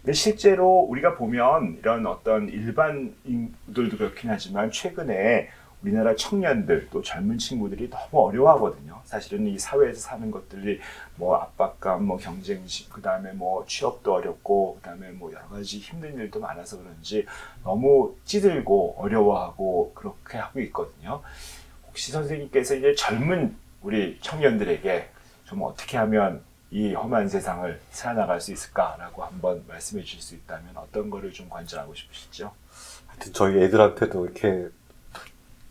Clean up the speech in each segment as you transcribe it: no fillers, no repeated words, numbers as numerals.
근데 실제로 우리가 보면 이런 어떤 일반인들도 그렇긴 하지만 최근에 우리나라 청년들 또 젊은 친구들이 너무 어려워하거든요. 사실은 이 사회에서 사는 것들이 뭐 압박감, 뭐 경쟁심, 그 다음에 뭐 취업도 어렵고, 그 다음에 뭐 여러 가지 힘든 일도 많아서 그런지 너무 찌들고 어려워하고 그렇게 하고 있거든요. 혹시 선생님께서 이제 젊은 우리 청년들에게 좀 어떻게 하면 이 험한 세상을 살아나갈 수 있을까라고 한번 말씀해 주실 수 있다면 어떤 거를 좀 관찰하고 싶으시죠? 하여튼 저희 애들한테도 이렇게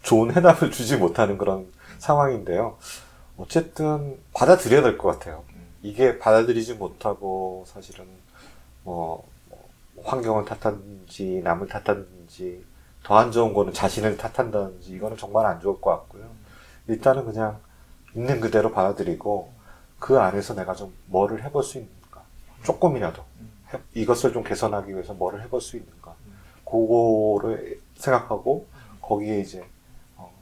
좋은 해답을 주지 못하는 그런 상황인데요. 어쨌든 받아들여야 될 것 같아요. 이게 받아들이지 못하고 사실은 뭐 환경을 탓하든지 남을 탓하든지 더 안 좋은 거는 자신을 탓한다든지 이거는 정말 안 좋을 것 같고요. 일단은 그냥 있는 그대로 받아들이고 그 안에서 내가 좀 뭐를 해볼 수 있는가, 조금이라도 이것을 좀 개선하기 위해서 뭐를 해볼 수 있는가, 그거를 생각하고 거기에 이제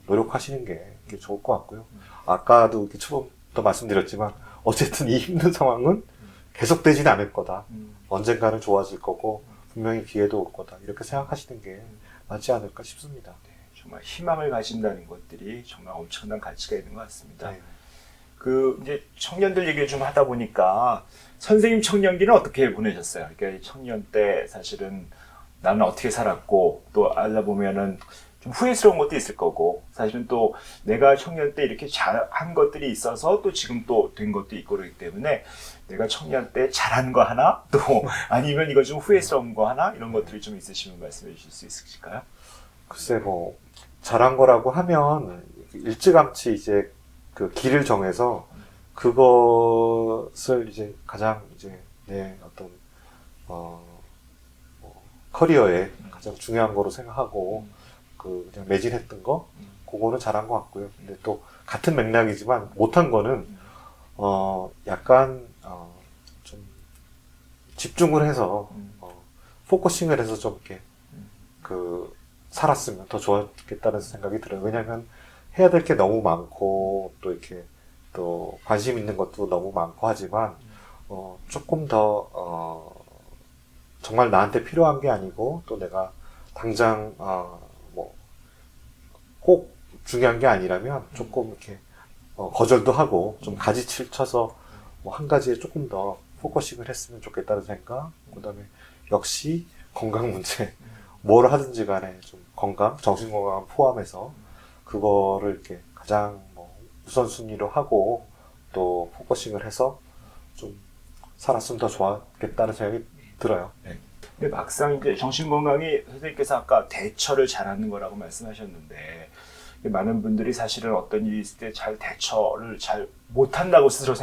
노력하시는 게 좋을 것 같고요. 아까도 이렇게 처음부터 말씀드렸지만 어쨌든 이 힘든 상황은 계속되지는 않을 거다. 언젠가는 좋아질 거고 분명히 기회도 올 거다. 이렇게 생각하시는 게 맞지 않을까 싶습니다. 정말 희망을 가진다는 것들이 정말 엄청난 가치가 있는 것 같습니다. 네. 그 이제 청년들 얘기를 좀 하다 보니까 선생님 청년기는 어떻게 보내셨어요? 그러니까 청년 때 사실은 나는 어떻게 살았고 또 알아보면은 좀 후회스러운 것도 있을 거고 사실은 또 내가 청년 때 이렇게 잘한 것들이 있어서 또 지금 또 된 것도 있고 그렇기 때문에 내가 청년 때 잘한 거 하나 또 아니면 이거 좀 후회스러운 거 하나 이런 것들이 좀 있으시면 말씀해 주실 수 있으실까요? 글쎄 뭐 잘한 거라고 하면 일찌감치 이제 그 길을 정해서 그것을 이제 가장 이제 내 어떤 커리어에 가장 중요한 거로 생각하고 그 그냥 매진했던 거 그거는 잘한 것 같고요. 근데 또 같은 맥락이지만 못한 거는 약간 좀 집중을 해서 포커싱을 해서 좀 이렇게 그 살았으면 더 좋았겠다는 생각이 들어요. 왜냐하면 해야 될 게 너무 많고 또 이렇게 또 관심 있는 것도 너무 많고 하지만 조금 더 정말 나한테 필요한 게 아니고 또 내가 당장 뭐 꼭 중요한 게 아니라면 조금 이렇게 거절도 하고 좀 가지칠 쳐서 뭐 한 가지에 조금 더 포커싱을 했으면 좋겠다는 생각. 그다음에 역시 건강 문제. 뭘 하든지 간에 좀 건강, 정신 건강 포함해서 그거를 이렇게 가장 뭐 우선순위로 하고 또 포커싱을 해서 좀 살았으면 더 좋았겠다는 생각이 들어요. 네. 근데 막상 이제 정신건강이 선생님께서 아까 대처를 잘하는 거라고 말씀하셨는데 많은 분들이 사실은 어떤 일이 있을 때 잘 대처를 잘 못한다고 스스로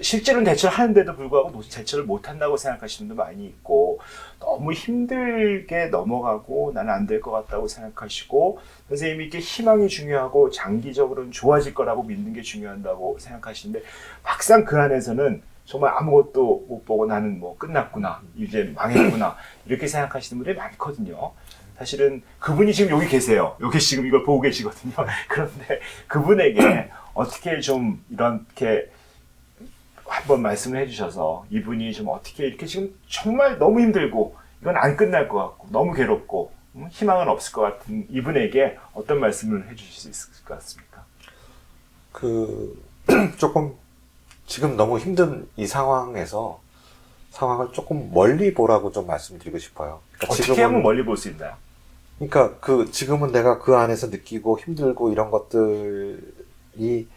실제로는 대처를 하는데도 불구하고 대처를 못한다고 생각하시는 분도 많이 있고 너무 힘들게 넘어가고 나는 안 될 것 같다고 생각하시고 선생님이 이렇게 희망이 중요하고 장기적으로는 좋아질 거라고 믿는 게 중요하다고 생각하시는데 막상 그 안에서는 정말 아무것도 못 보고 나는 뭐 끝났구나, 이제 망했구나 이렇게 생각하시는 분들이 많거든요. 사실은 그분이 지금 여기 계세요. 여기 지금 이걸 보고 계시거든요. 그런데 그분에게 어떻게 좀 이렇게 한번 말씀을 해주셔서 이분이 좀 어떻게 이렇게 지금 정말 너무 힘들고 이건 안 끝날 것 같고 너무 괴롭고 희망은 없을 것 같은 이분에게 어떤 말씀을 해주실 수 있을 것 같습니까? 조금 지금 너무 힘든 이 상황에서 상황을 조금 멀리 보라고 좀 말씀드리고 싶어요. 그러니까 어떻게 하면 멀리 볼 수 있나요? 그러니까 지금은 내가 그 안에서 느끼고 힘들고 이런 것들이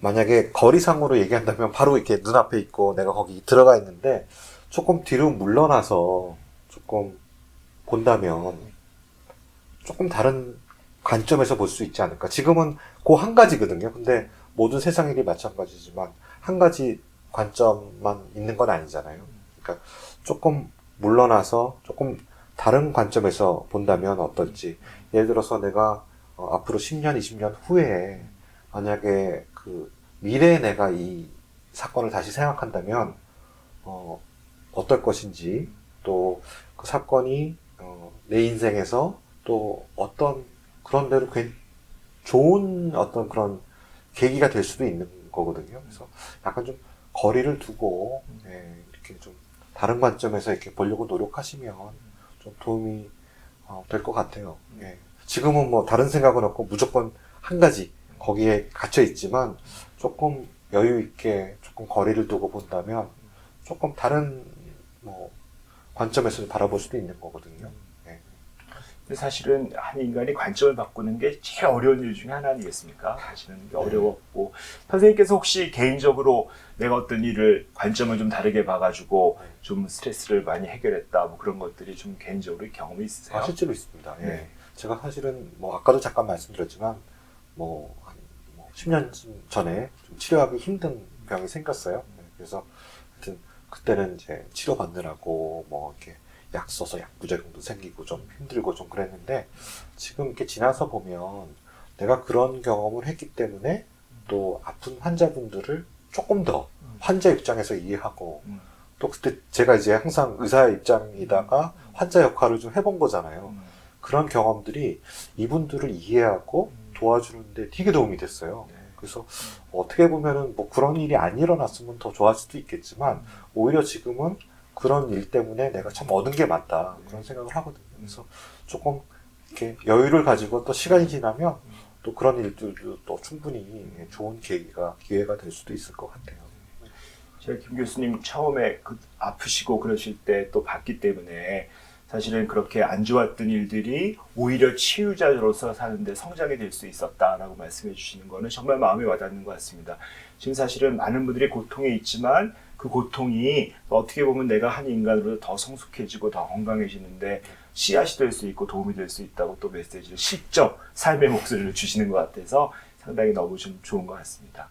만약에 거리상으로 얘기한다면 바로 이렇게 눈앞에 있고 내가 거기 들어가 있는데 조금 뒤로 물러나서 조금 본다면 조금 다른 관점에서 볼 수 있지 않을까. 지금은 그 한 가지거든요. 근데 모든 세상 일이 마찬가지지만 한 가지 관점만 있는 건 아니잖아요. 그러니까 조금 물러나서 조금 다른 관점에서 본다면 어떨지. 예를 들어서 내가 앞으로 10년, 20년 후에 만약에 그 미래에 내가 이 사건을 다시 생각한다면 어떨 것인지 또 그 사건이 내 인생에서 또 어떤 그런 대로 좋은 어떤 그런 계기가 될 수도 있는 거거든요. 그래서 약간 좀 거리를 두고 이렇게 좀 다른 관점에서 이렇게 보려고 노력하시면 좀 도움이 될 것 같아요. 예. 지금은 뭐 다른 생각은 없고 무조건 한 가지 거기에 갇혀 있지만 조금 여유 있게 조금 거리를 두고 본다면 조금 다른 뭐 관점에서 바라볼 수도 있는 거거든요. 예. 근데 사실은 한 인간이 관점을 바꾸는 게 제일 어려운 일 중에 하나 아니겠습니까? 사실은 이게 어려웠고 선생님께서 혹시 개인적으로 내가 어떤 일을 관점을 좀 다르게 봐가지고 좀 스트레스를 많이 해결했다 뭐 그런 것들이 좀 개인적으로 경험이 있으세요? 실제로 있습니다. 예. 네. 제가 사실은 뭐 아까도 잠깐 말씀드렸지만 뭐 한 10년 전에 좀 치료하기 힘든 병이 생겼어요. 네, 그래서 하여튼 그때는 이제 치료받느라고 뭐 이렇게 약 써서 약부작용도 생기고 좀 힘들고 좀 그랬는데 지금 이렇게 지나서 보면 내가 그런 경험을 했기 때문에 또 아픈 환자분들을 조금 더 환자 입장에서 이해하고 또 그때 제가 이제 항상 의사의 입장이다가 환자 역할을 좀 해본 거잖아요. 그런 경험들이 이분들을 이해하고 도와주는데 되게 도움이 됐어요. 그래서 어떻게 보면은 뭐 그런 일이 안 일어났으면 더 좋았을 수도 있겠지만 오히려 지금은 그런 일 때문에 내가 참 얻은 게 많다 그런 생각을 하거든요. 그래서 조금 이렇게 여유를 가지고 또 시간이 지나면 또 그런 일들도 또 충분히 좋은 기회가 될 수도 있을 것 같아요. 제가 김 교수님 처음에 아프시고 그러실 때 또 봤기 때문에 사실은 그렇게 안 좋았던 일들이 오히려 치유자로서 사는데 성장이 될 수 있었다라고 말씀해 주시는 거는 정말 마음에 와닿는 것 같습니다. 지금 사실은 많은 분들이 고통에 있지만 그 고통이 어떻게 보면 내가 한 인간으로 더 성숙해지고 더 건강해지는데 씨앗이 될 수 있고 도움이 될 수 있다고 또 메시지를 직접 삶의 목소리를 주시는 것 같아서 상당히 너무 좀 좋은 것 같습니다.